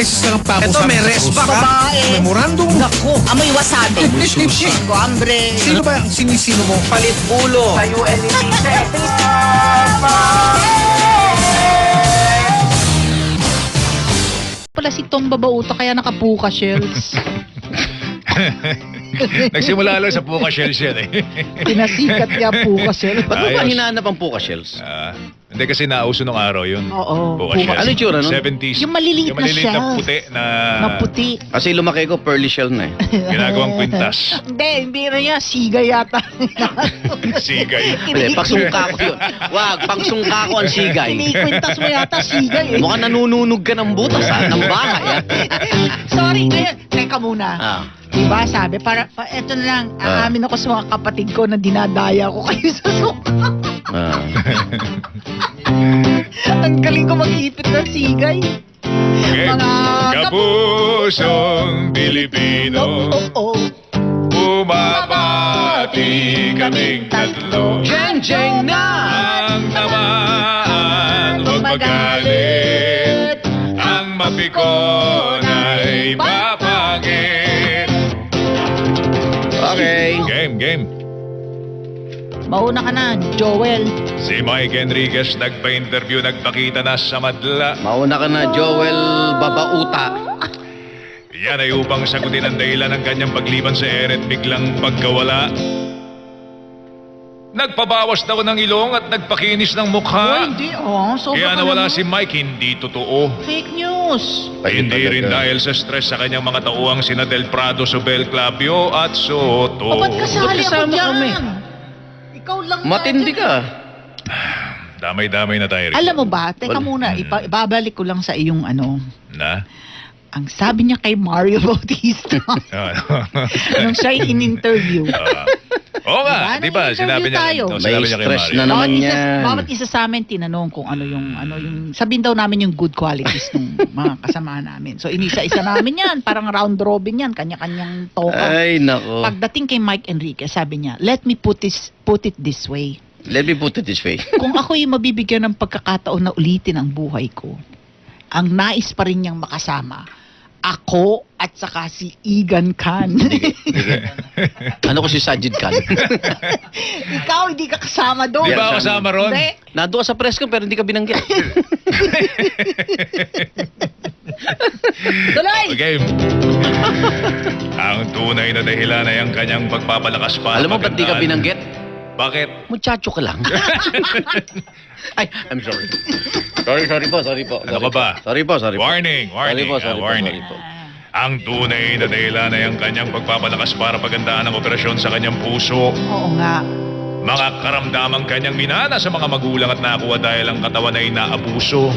beses lang ang pako. Ito, may respa ka. Babae. Memorandum. Naku, amoy wasabi. Amoy sushi. Tengo hambre. Sino ba ang sinisino mo? Palit ulo. Kayo eliminated. Pala si Tom Babauta kaya nakapuka shells. Nagsimula lang sa Puka Shells yan eh. Pinasikat niya puka shells. Ba't mo ba Ayos. hinahanap ang Puka Shells? Hindi kasi nauso nung araw yun. Oo. Puka Shells. Ano yung tsura nun? 70s. Yung maliliit na na shells. puti na Maputi. Kasi lumaki ko, pearly shell na eh. ginagawang kwintas. Hindi na niya. Siga yata. Sigay. Hindi, pangsungka ko yun. Wag, pangsungka ko ang sigay. Kinikwintas mo yata sigay eh. Mukhang nanununog ka ng butas ng bahay. Sorry, ngayon. Teka muna. Ah. Diba sabi, eto na lang, aamin ako sa mga kapatid ko na dinadaya ko kayo sa sopa. Ah. Ang galing ko mag-ipit ng sigay. Okay. Mga Kapusong Pilipino, Oo. bumabati kaming tatlo. Jeng-jeng na! Ang tamaan, huwag magalit. Ang mapikon ay papangit. Okay. Game. Mauna ka na, Joel. Si Mike Enriquez nagpa-interview, nagpakita na sa madla. Mauna ka na, Joel Babauta. Yan ay upang sagutin ang dahilan ng kanyang pagliban sa ere at biglang pagkawala. Nagpabawas daw ng ilong at nagpakinis ng mukha. Hindi. Oh, sobra Kaya ka nawala naman. si Mike, hindi totoo. Fake news. Hindi rin dahil sa stress sa kanyang mga tauang sina Del Prado, Sobel, Clavio at Soto. O, ba't kasali ako Kasama dyan? kami. Ikaw lang Matindi dyan. ka. Damay-damay na tayo rin. Alam mo ba, teka Wala. muna, ibabalik ko lang sa iyong ano. Na? Ang sabi niya kay Mario Bautista nung siya in-interview. Oo nga, di ba? Sinabi niya, tayo. sinabi niya kay May stress Mario. na naman Bawat yan. bawat isa sa amin tinanong kung ano yung sabihin daw namin yung good qualities ng mga kasamahan namin. So inisa-isa namin yan, parang round robin yan, kanya-kanyang toka. Ay, nako. Pagdating kay Mike Enriquez, sabi niya, let me put it this way. Let me put it this way. Kung ako'y mabibigyan ng pagkakataon na ulitin ang buhay ko, ang nais pa rin niyang makasama, ako at saka si Egan Khan. Ano ko si Sajid Khan? Ikaw, hindi ka kasama doon. Di ba kasama ron? Hindi. Nandoon sa press ko pero hindi ka binanggit. Tuloy! Okay. Ang tunay na dahilan ay ang kanyang pagpapalakas para Alam mo ba't di ka magandaan. binanggit? Bakit? Muchacho ka lang. Ay, I'm sorry. Sorry po. Ano ka ba? Sorry po. Warning. Sorry po. Warning. Ang tunay na dahilan ay ang kanyang pagpapalakas para pagandaan ang operasyon sa kanyang puso. Oo nga. Mga karamdamang kanyang minana sa mga magulang at nakuha dahil ang katawan ay naabuso.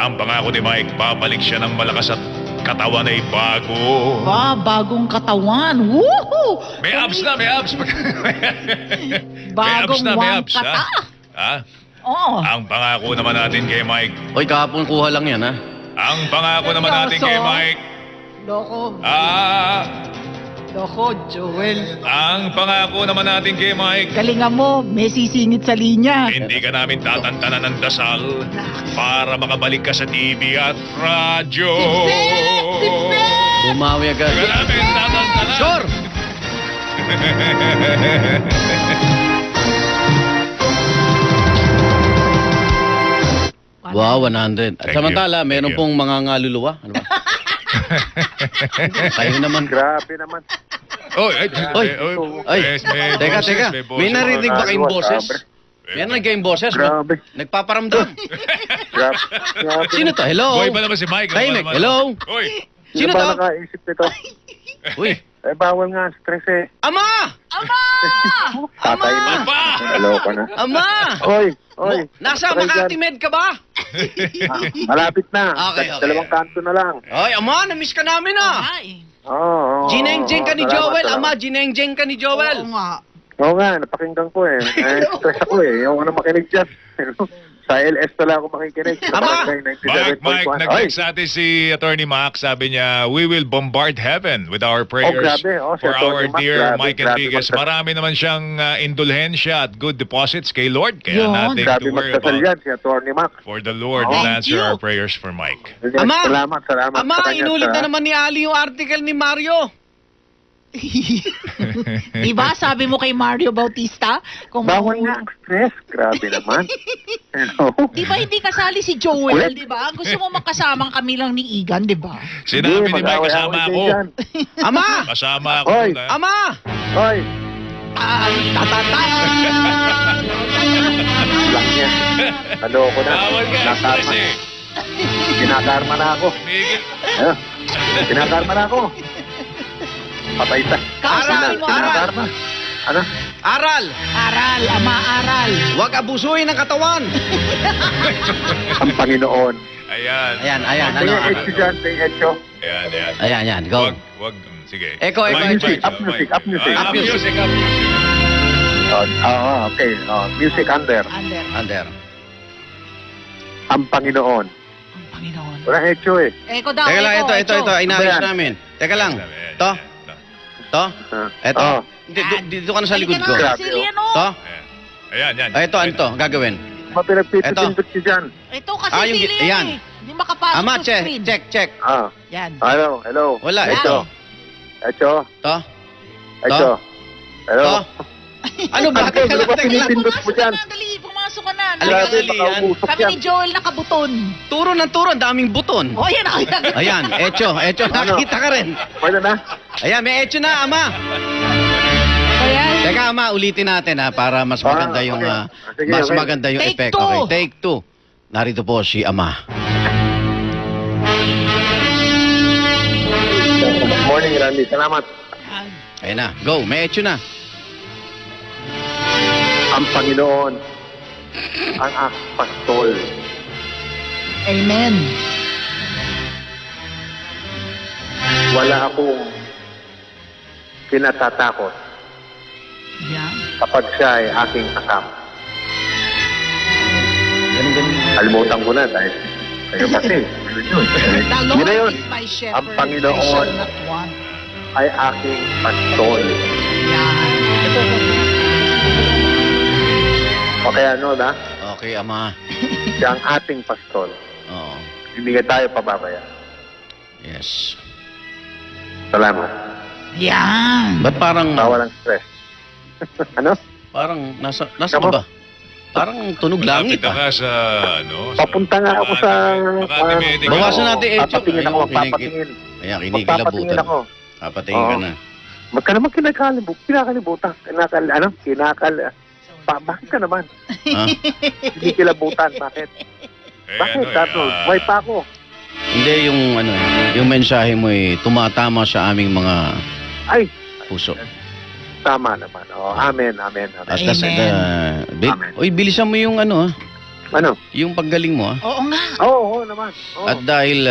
Ang pangako ni Mike, babalik siya ng malakas at katawan ay bago. Bagong katawan. Woohoo! May abs na, may abs. Bagong ha? kata. Ha? Oo. Ang pangako naman natin kay Mike. Hoy, kahapon kuha lang yan, ha? Ang pangako naman natin kay Mike. Loko, Joel. Ang pangako naman natin kay Mike. Galingan mo, may sisingit sa linya. Hindi ka namin tatantanan ng dasal para makabalik ka sa TV at radyo. Bumawi agad. Hindi ka namin tatantanan. Sure! Wow, 100. At Thank samantala, you. meron Thank you. pong mga ngaluluwa. Ano ba? Kayo naman. Grabe naman. Oy, Ay, teka. May boses. narinig ba kayong boses? Eh, May narinig kayong boses? Grabe. Nagpaparamdam. Grabe. Sino to? Hello? Boy ba naman si Mike? Tahimik. Ano ba naman? Hello? Oy, Sino Sino ba to? nakaisip nito? Uy. Eh, bawal nga stress eh. Ama! Patay na. Papa! Naloko na. Ama! Oy! Nasa Try Makati dyan. Med ka ba? Malapit na. Okay. Dalawang kanto na lang. Ay, ama, na-miss ka namin ah. Ay. Oo. Gineng-jeng ka ni Salamat, Joel. salamat. Ama, gineng-jeng ka ni Joel. Oo nga. Oo nga, napakinggan ko eh. Stress ako eh. Yung ano makinig dyan. Sa LS na lang ako makikinig. Sa Ama! Barangay Mike, 97.1. nag-text sa atin si Attorney Mac. Sabi niya, we will bombard heaven with our prayers grabe. Si for our Attorney Mac, dear grabe, Mike grabe Enriquez. magdasal. Marami naman siyang indulhensya at good deposits kay Lord. Kaya Yun. nothing Grabe to worry magdasal about. yan, si Atty. Mac. For the Lord Oh. will Thank answer you. our prayers for Mike. Ama! Salamat Ama, sa kanya. inulit na naman ni Ali yung article ni Mario. Diba, sabi mo kay Mario Bautista? Kung Bawal na ang stress. Grabe naman. Hello? Diba hindi kasali si Joel, diba? Gusto mo makasama kami lang ni Igan, diba? Sinabi ni Mike, mag-away-away kasama kayo ako. dyan. Ama! Kasama ako. Hoy. dun, ha? Ama! Hoy, Tatata! lang yan. Ano ko na? Bawal ka, Kinakarma. stress eh. Kinakarma na ako. Miguel. Ano? Kinakarma na ako. Patay ta. Kausapin mo, Aral. Kinakarma. Ano? Aral! Aral, ama, aral. Huwag abusuin ng katawan! Ang Panginoon. Ayan. Ayan, May Echo dyan, may Echo. Ayan. Ayan, go. Wag, sige. Echo, Mike, music, Mike, up music, Mike. up music. Up music, up music. Okay. Music under. Under. Under. Ang Panginoon. Ang Panginoon. Walang Echo eh. Eko daw, Teka lang, Eko, ito, Eko. inayos Ayan. namin. Teka lang. Ayan, To? ayan. To? Eto. Oh. Dito ka na sa likod ko. Halika na, Grabe, Sillian, To? oh. Ayan. Ito, ano to? Gagawin. Mapinagpipindot siya dyan. Ito kasi Ah, yung- Sillian, ayan. eh. Hindi makapasok Ama, sa screen. check. Yan. Hello. Wala, Yan. ito. Echo. To? Echo. Hello. To? Ano ba? Ano, Teka lang, ano ba teka lang. pinipindot mo dyan? Dali, pumasok ka na. Alam Dali. ka, Grabe, dali baka yan. umusok Kami yan. ni Joel nakabuton. Turo ng turo, ang daming buton. O, yan. Ayan, Echo, nakita ka rin. Pwede na? Ayan, may Echo na, Ama. Ayan. Teka, Ama, ulitin natin ha, para mas maganda yung, okay. Sige, mas okay. maganda yung Take effect. two. Okay, take 2. Narito po si Ama. Good morning, Randy. Salamat. Ayan na, go, may Echo na. Ang Panginoon. Ang aking pastol. Amen. Wala akong kinatatakot Yan. kapag siya ay aking kasama. Ganun. Kalimutan ko na dahil kayo kasi. The Yun Lord na yun. is my shepherd. Ang Panginoon. I shall not want. Ay aking pastol. Yan. Okay, ano na? Okay, Ama. Siya ang ating pastol. Oo. Hindi ka tayo pababaya. Yes. Salamat. Yan. Ba't parang, Bawal ang stress. Ano? parang, nasa Tama. ba? Parang tunog langit Lapit na ah. ka sa, Papunta nga ako sa... Makati Medical. Bawasan natin, Echo. Papatingin ako, Ayun, papatingin. Ayan, Magpapatingin kinikilabutan. ako. Papatingin ka Oo. na. Ba't ka naman kinakalibutan? Bakit ka naman? Ha? Hindi kilabutan, bakit? Bakit, Tato? May pa ako. Hindi, yung mensahe mo tumatama sa aming mga Ay, puso. tama naman. Oh, amen. At Amen. Amen. Uy, bilisan mo yung Ano? yung paggaling mo. Oo nga. Oo naman. Oo. At dahil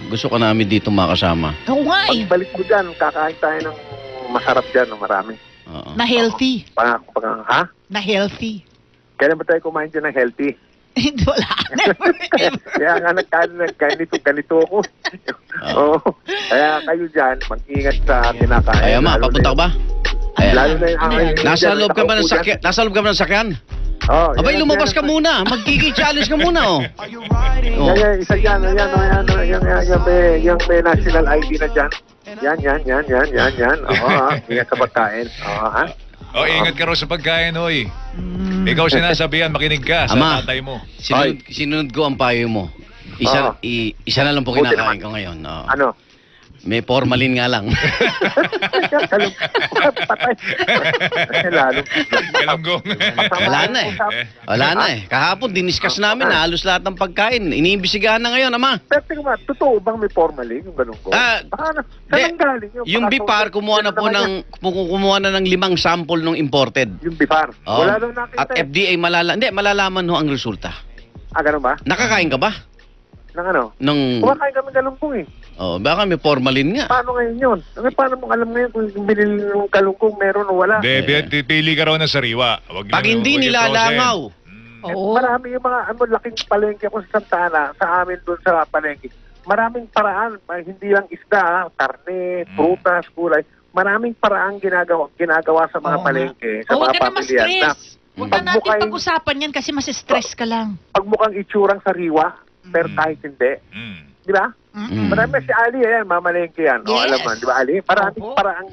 gusto ka namin dito makasama. Oo nga eh. Pagbalik mo dyan, kakain tayo ng masarap dyan, ng marami. Oo. Na healthy. Ha? Na healthy. Kailan ba tayo kumain dyan ng healthy? Hindi, wala. Never ever. Kaya nga ganito ako. Oo. Kaya kayo dyan, mag-ingat sa kinakain. Ay, Ama, Lalo papunta ka ba? Ayan. Lalo na yung Nasa loob ka ba ng sakyan? Nasa loob ka ba ng sakyan? Oh, Abay, lumabas ka muna. Magkiki-challenge ka muna, oh. Oh. Yan, isa dyan, yung may national ID na dyan. Yan. Oo, ingat sa pagkain. Oo, ha? Ingat ka raw sa pagkain, hoy. Ikaw sinasabihan, makinig ka sa Ama. tatay mo. Sinunod ko ang payo mo. Isa na lang po Buti kinakain naman. ko ngayon. Oo. Ano? May formalin nga lang. Patay. Lalo. Galunggong. Wala na eh. Wala na eh. Kahapon, diniskas namin na halos lahat ng pagkain. Iniimbisigahan na ngayon, Ama. Pero tingnan mo, totoo bang may formalin yung ganun ko? Saan galing yun? Yung Baka Bipar, kumuha na ng 5 sample ng imported. Yung Bipar. Oo. Wala daw nakita. At FDA, malalaman ho ang resulta. Ganun ba? Nakakain ka ba? Nang ano? Kumakain kami galunggong eh. Baka may formalin nga. Paano ngayon yun? Paano mo alam ngayon kung binili ng galunggong meron o wala? Pili ka raw ng sariwa. Wag Pag hindi yung frozen. nilalangaw. Oo. Marami yung mga laking palengke ko sa Santa Ana, sa amin doon sa palengke. Maraming paraan, hindi lang isda, karne, prutas, gulay. Maraming paraan ginagawa sa mga Oo nga. palengke, sa Oh, mga huwag ka na pamilya. ma-stress. Huwag na natin pagmukhang- pag-usapan yan kasi mas-stress ka lang. Pag mukhang itsurang sariwa, pero kahit hindi. Mm. Di ba? Mm. Marami si Ali, mamalengke yan. O, Yes. alam mo, di ba Ali? Maraming Opo. paraang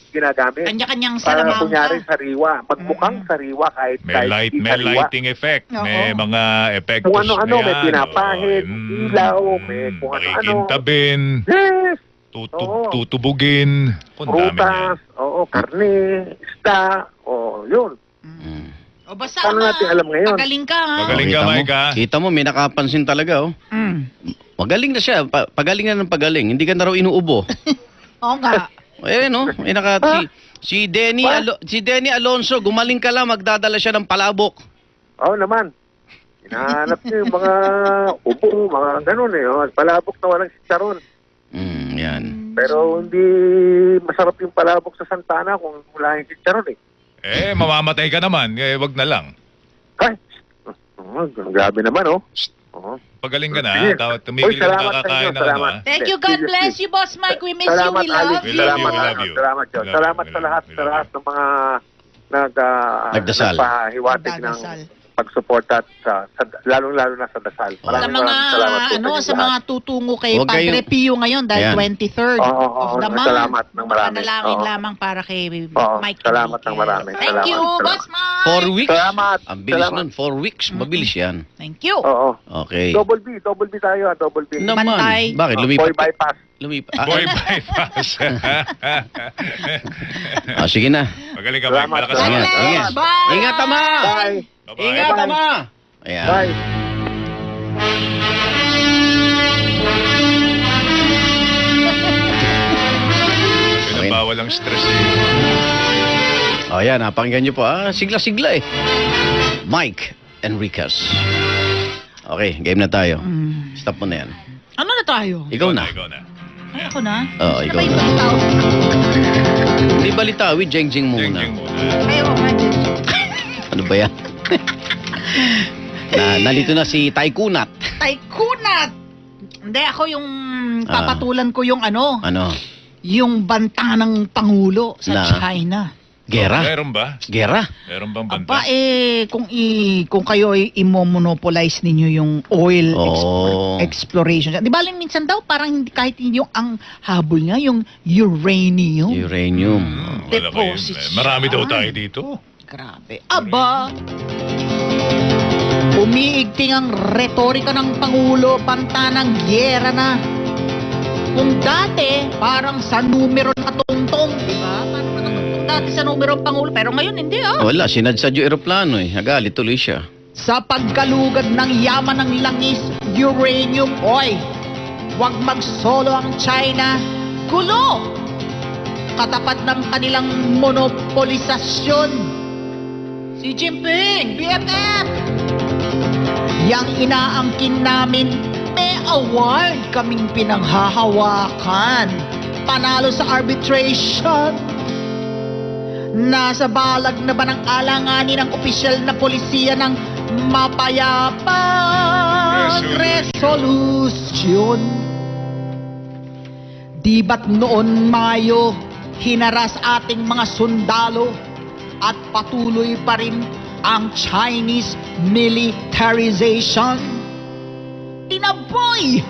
ginagamit. Kanya-kanyang Para salamangka. kunyari sariwa. Magmukhang sariwa kahit May hindi may sariwa. lighting effect, Oo. may mga epektos. Kung ano-ano, may yan. pinapahid, Oo. ilaw, may kung ano-ano. Pakikintabin, Yes! Oo. tutubugin. Kung dami niyan. Prutas, karne, isda, yun. O basta Paano natin alam ngayon? Pagaling ka, ha? Magaling ka, Kita mo, Mike, ha? Kita mo, may nakapansin talaga, oh. Mm. Magaling na siya. Pagaling na ng pagaling. Hindi ka na raw inuubo. Oo nga. Eh, no? May si Denny, si Denny Alonso, gumaling ka lang, magdadala siya ng palabok. Oo naman. Hinahanap niyo yung mga ubo, mga ganun palabok na walang chicharon. Yan. Pero hindi masarap yung palabok sa Santana kung wala yung chicharon Mamamatay ka naman. Wag na lang. Ay, grabe naman Oo. Pagaling ka na, Sige. ha? Tumigil ka Salamat sa kakakain inyo, na ano, salamat. ha? Thank you. God Seriously. bless you, Boss Mike. We miss you. Salamat, We love Ali. We you. love Salamat, you, we love you. Salamat, John. We love Salamat you, sa lahat, we sa love lahat you. ng mga Nagdasal. nagpahiwatig ng Nagdadasal. pagsuporta sa lalong-lalo na sa dasal. Sa mga sa mga tutungo kay Huwag Padre kayong- Pio ngayon dahil Ayan. 23rd Oo, of the month. salamat ng marami. Panalangin Oo. lamang para kay Oo, Mike. salamat Enriquez. ng marami. Thank Salamat, you, salamat. Boss Mike. 4 weeks? Salamat. Ang bilis Salamat. nun. 4 weeks. Mabilis yan. Thank you. Oo. Okay. Double B tayo, double B. Naman. Bantay. Bakit? Boy Lumipat? bypass. Lumipat. Boy bypass. Sige na. Magaling ka, Mike. Salamat. Malakas God ka. Ingat. bless. Ingat. Bye. Ingat, Ama. Bye. Bye-bye. Ingat, Bye. Ama. Ayan. Bye. Pinabawal ang stress, O yan, napakinggan nyo po. Sigla-sigla eh. Mike Enriquez. Okay, game na tayo. Stop mo na yan. Ano na tayo? Ikaw na. Ikaw na. Ay, ako na? Oo, Ano ikaw ba yung na. tao? Hindi balitawi, jeng-jeng muna. Jeng-jeng muna. Ay, oo nga, Jeng. Ano ba yan? Nalito na si Taikunat. Kunat! Hindi, ako yung papatulan ko yung Ano? yung banta ng Pangulo sa Na? China. Gera? Meron ba? Gera? Meron bang banta? Aba, kung kayo ay imo-monopolize ninyo yung oil exploration. Di ba minsan daw parang kahit yung ang habol niya, yung uranium. Uranium. Malaki yun. Deposits. Marami daw tayo dito. Grabe. Aba! Umiigting ang retorika ng Pangulo, banta ng gyera na. Kung dati, parang sa numero nakatungtong, di ba? Parang nakatungtong dati sa numero ang Pangulo, pero ngayon hindi Wala, sinadsad yung aeroplano eh. Nagalit tuloy siya. Sa pagkalugad ng yaman ng langis, uranium oil, huwag magsolo ang China, gulo! Katapat ng kanilang monopolisasyon. Xi Jinping, BFF! Yang inaangkin namin, may award kaming pinanghahawakan. Panalo sa arbitration. Nasa balag na ba ng alanganin ng opisyal na polisiya ng mapayapang resolution? Di ba't noon Mayo, hinaras ating mga sundalo at patuloy pa rin ang Chinese militarization? Tinaboy!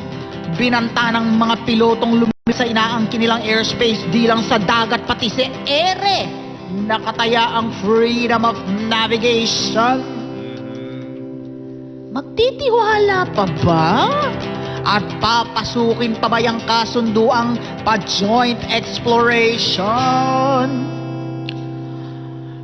Binanta ng mga pilotong lumipad sa inaangkin nilang airspace di lang sa dagat pati sa ere. Nakataya ang freedom of navigation. Magtitiwala pa ba? At papasukin pa ba yung kasunduang pa-joint exploration?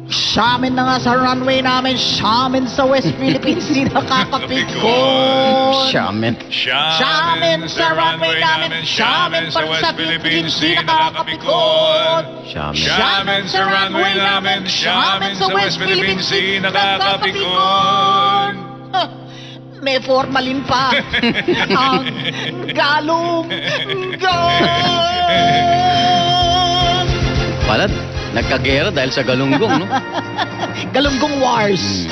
Siyamin na nga sa runway namin, siyamin sa West Philippines, di nakakapikon. Shaman. Siyamin sa runway namin, siyamin pa sa Philippines, di nakakapikon. Shaman. Siyamin sa runway namin, siyamin sa West Philippines, di nakakapikon. May formalin pa. Ang galong Palad, nagkagera dahil sa galunggong, no? Galunggong Wars.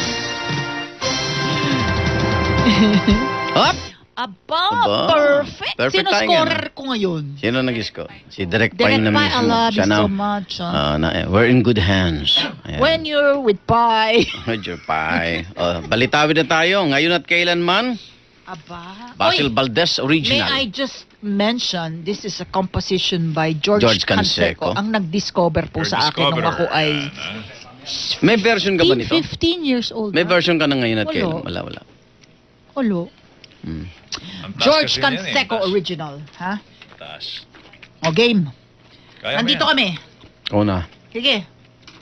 Hop! Aba, Aba, perfect. perfect Sino tayo scorer ko ngayon? Sino nag-score? Si Direk Direct Pai na Pai, I mismo. love you Siya na. so much. We're in good hands. Ayan. When you're with Pai. Medyo Pai. Balitawid na tayo. Ngayon at kailanman, Aba. Basil Oy, Valdez may original. I just mention, this is a composition by George Canseco. Canseco. Ang nag-discover po sa akin nung ako ay May version ka ba nito? 15 years old. May na. version ka na ngayon at Wala. kailan? Wala. Olo. Hmm. George Canseco original. Ha? Taas. O game. Kaya mo Nandito yan. kami. Oo na. Sige.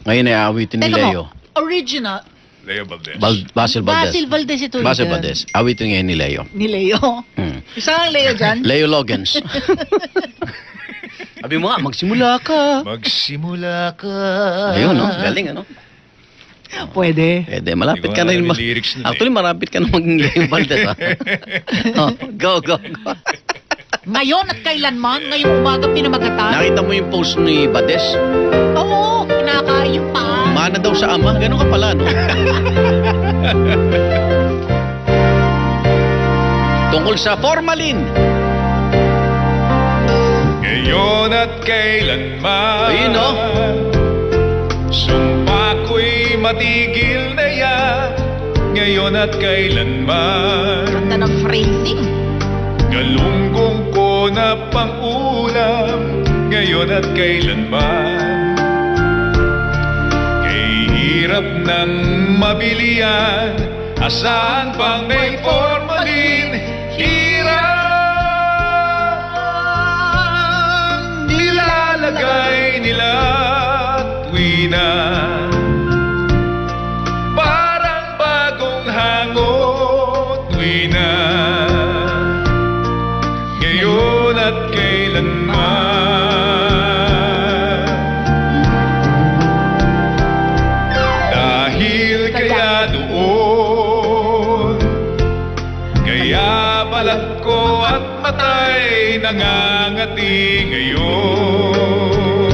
Ngayon ay awitin ni Teka Leo. mo. Original. Leo Valdez. Basil Valdez. Basil Valdez ito. Basil yan. Valdez. Awitin ngayon ni Leo. Ni Leo. Hmm. Isang Leo dyan. Leo Logans. Sabi mo nga, magsimula ka. Magsimula ka. Ayun, no? Galing, ano? Pwede. Malapit Hindi ko ka na nga rin. alam yung lyrics nun, Actually, marapit ka na maging Leo Valdez, ha? Go. Ngayon at kailanman, ngayong umaga pinamagatan. Nakita mo yung post ni Valdez? Oo, kinakain yung paa. Mana daw sa ama. Ganun ka pala, no? Tungkol sa formalin. Ngayon at kailanman. Ayun, no? Sumpa ko'y matigil na yan. Ngayon at kailanman. Ganda ng phrasing. Galunggong ko na pang-ulam. Ngayon at kailanman. Kay hirap ng mabilian. Asan pang may formalin? Hirap nilalagay nila tuwi na. Parang bagong hango tuwi na. Ngayon at kailanman. Dahil kaya doon, kaya balat ko at matay nangangati ngayon.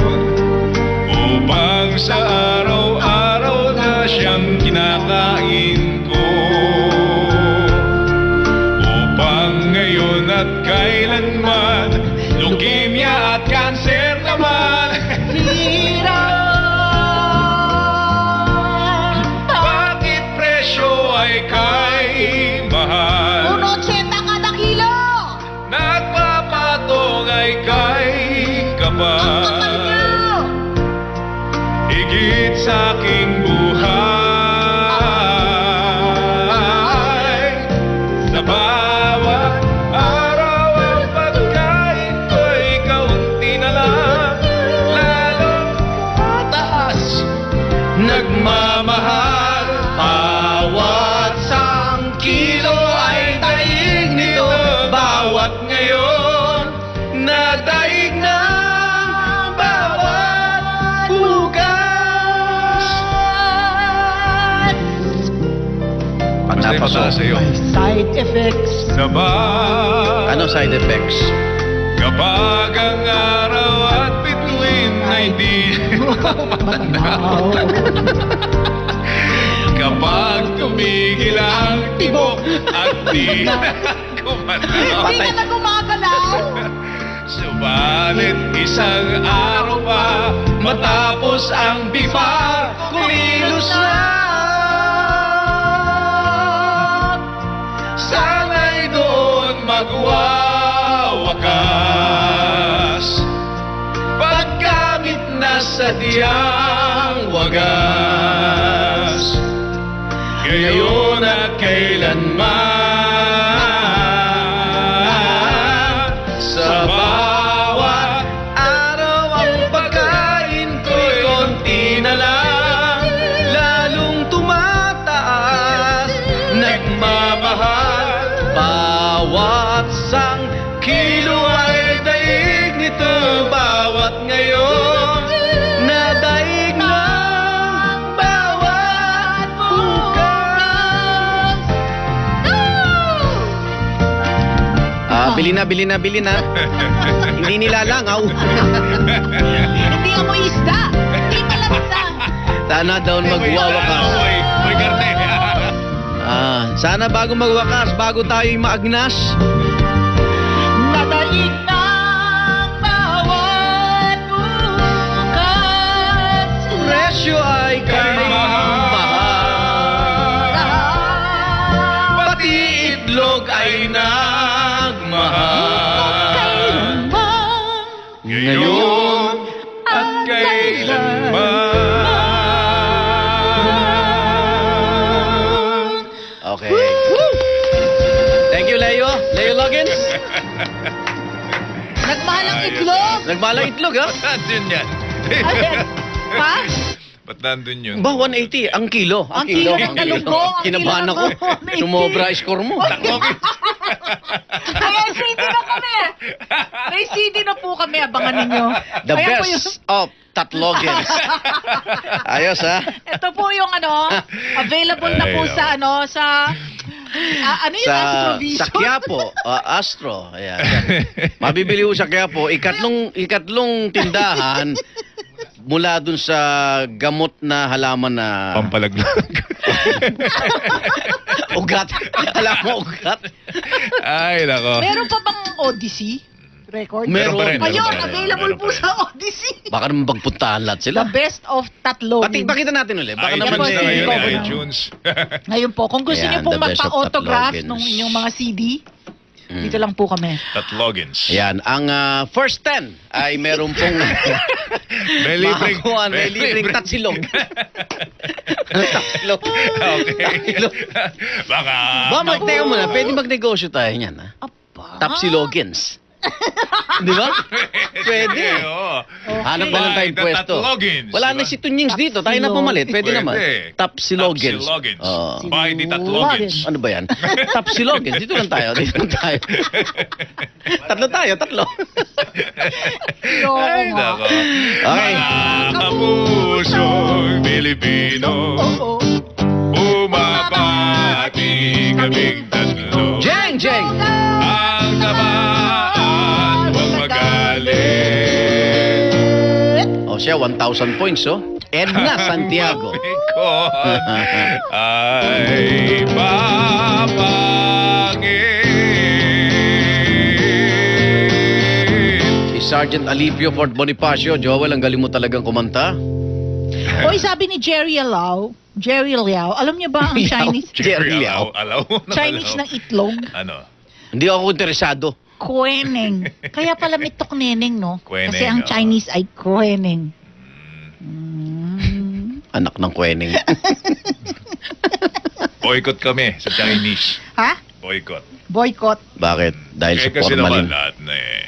Upang sa araw-araw na siyang kinakain ko. Upang ngayon at kailanman, leukemia at cancer naman. Bakit presyo ay kay mahal? 1.80 kada kilo. Nagpapatong ay kay kapal. Higit sa aking buhay. Sa bawat araw ang pagkain ko'y kaunti na lang. Lalong mataas, nagmamahal. Bawat sang kilo ay daig nito. Bawat ngayon, nadaig na bawat bukas. Pagpapasok. sa'yo. Side effects. Ano side effects? Kapag ang araw at bituin ay di Wow. Kapag tumigil ang tibok at di gumalaw. Hindi ka na gumagalaw. Subalit isang araw pa matapos ang bipa kumilos na. Sana'y doon magwawakas. Pagkamit na sa diyang wagas. Ngayon at kailanman. Sa bawat araw ang pagkain ko'y konti na lang. Lalong tumataas, nagmamahal. Bawat sang kilo ay daig nito. Bawat ngayon, nadaig ng bawat bukas. Bili na. Hindi nilalangaw. Hindi amoy isda. Hindi malamsa. Sana daw magwawakas. May karne. Sana bago magwakas, bago tayo'y maagnas, Nadaig ng bawat bukas. presyo ay kay mahal. Pati itlog ay nagmahal. Ngayon at kailanman. Okay. Thank you, Leo. Leo Loggins. Nagmahal ang itlog. Nagmalang itlog, ha? Nandun yan. Alin? Ha? Ba't nandun yun? Ba, 180. Ang kilo. Ang kilo ng galunggong, ang Kinabahan kilo ako. ng 180. Sumobra score mo. May CD na kami. May CD na po kami. Abangan ninyo. The Kaya po best of Tatlogins. Ayos, ha? Ito po yung available na po Ay, sa ano yun? Astrovision? Sa Quiapo, Astro. Ayan. Mabibili ko sa Quiapo. Ikatlong tindahan mula dun sa gamot na halaman na Pampalaglag. ugat. Alam mo, ugat. Ay, nako. Meron pa bang Odyssey record? Meron pa rin, Ayun, meron pa rin, available meron po pa rin. sa Odyssey. Baka naman magpuntahan lahat The sila. best of Tatlogin. Pakita natin ulit. Baka iTunes naman po, na ngayon, sige, eh, sige. iTunes. Ngayon po, kung gusto Ayan, niyo pong the best of magpa-autograph Tatlogins. nung inyong mga CD, dito lang po kami. Tatlogins. Ayan, ang first 10 ay meron pong May libreng... makakuha, may libreng tatsilog. Tatsilog. Okay. Baka... Ba, magteka muna. Pwede magnegosyo tayo niyan, ha? Apa? Tapsilogins. Di ba? Pwede. Oo. Hanap na lang tayong Buy the pwesto. Tatlogins, Wala diba? na si Tunyings dito. Tayo na pumalit. Pwede naman. Tapsilogins. Tapsilogins. Oo. Buy the Tatlogins. Ano ba yan? Tapsilogins. Dito lang tayo. Dito lang tayo. Tatlo tayo. Tatlo. Oo Ay, nga. nako. Okay. Mga kapusong Pilipino, Oo. bumabati kaming tatlo. Jeng! Jeng! Ang tamaan, huwag magalit. O siya, 1,000 points, oh. Edna Santiago. Ko ay papangin. Si Sergeant Alipio Fort Bonifacio. Joel, ang galing mo talagang kumanta. Oy, sabi ni Jerry Liao, alam niyo ba ang Chinese Jerry Liao. Alaw. Chinese ng itlog? Ano? Hindi ako interesado. Kweneng. Kaya pala may neneng, no? Kweneng, Kasi ang oo. Chinese ay kweneng. Mm. Anak ng kwening. Boycott kami sa Chinese. Ha? Boycott. Boycott. Bakit? Dahil sa Kasi naman formalin. lahat na eh.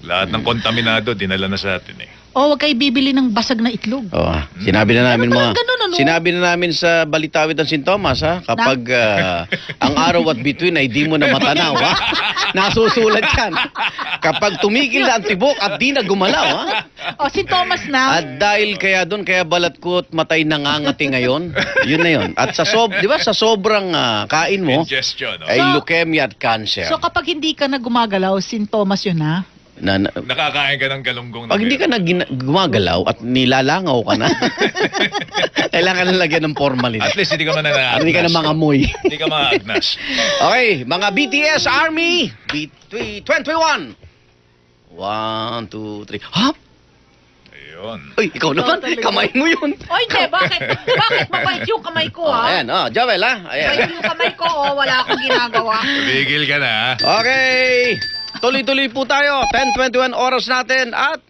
Lahat ng kontaminado dinala na sa atin eh. O, huwag kayo bibili ng basag na itlog. Oh, sinabi na namin Ano mga ba ganun, ano? Sinabi na namin sa Balitawid ng Sintomas, ha, kapag ang araw at bituin ay di mo na matanaw, ha. Nasusulat 'yan. Kapag tumigil na ang tibok at di na gumalaw, ha. O, si Thomas na. At dahil kaya doon, kaya balat ko at matay nangangati ngayon, yun na yun. At di ba, sa sobrang kain mo, Ingestion. No? ay leukemia at cancer. So, kapag hindi ka na gumagalaw, si Thomas yun, ha? Nakakain ka ng galunggong. Pag hindi ka na gumagalaw at nilalangaw ka na, kailangan na lagyan ng formalin. At least hindi ka man na Hindi ka na mangamoy. Hindi ka maagnas. Okay, mga BTS Army, B21. 1, 2, 3. Hop! Ayun. Uy, ikaw naman. Totally. Kamay mo yun. O, hindi. Bakit mabait yung kamay ko, ha? Ayan, Joel, ha? Mabait Ayan. yung kamay ko, wala akong ginagawa. Bigil ka na ha. Okay. Tuloy-tuloy po tayo. 10:21 oras natin at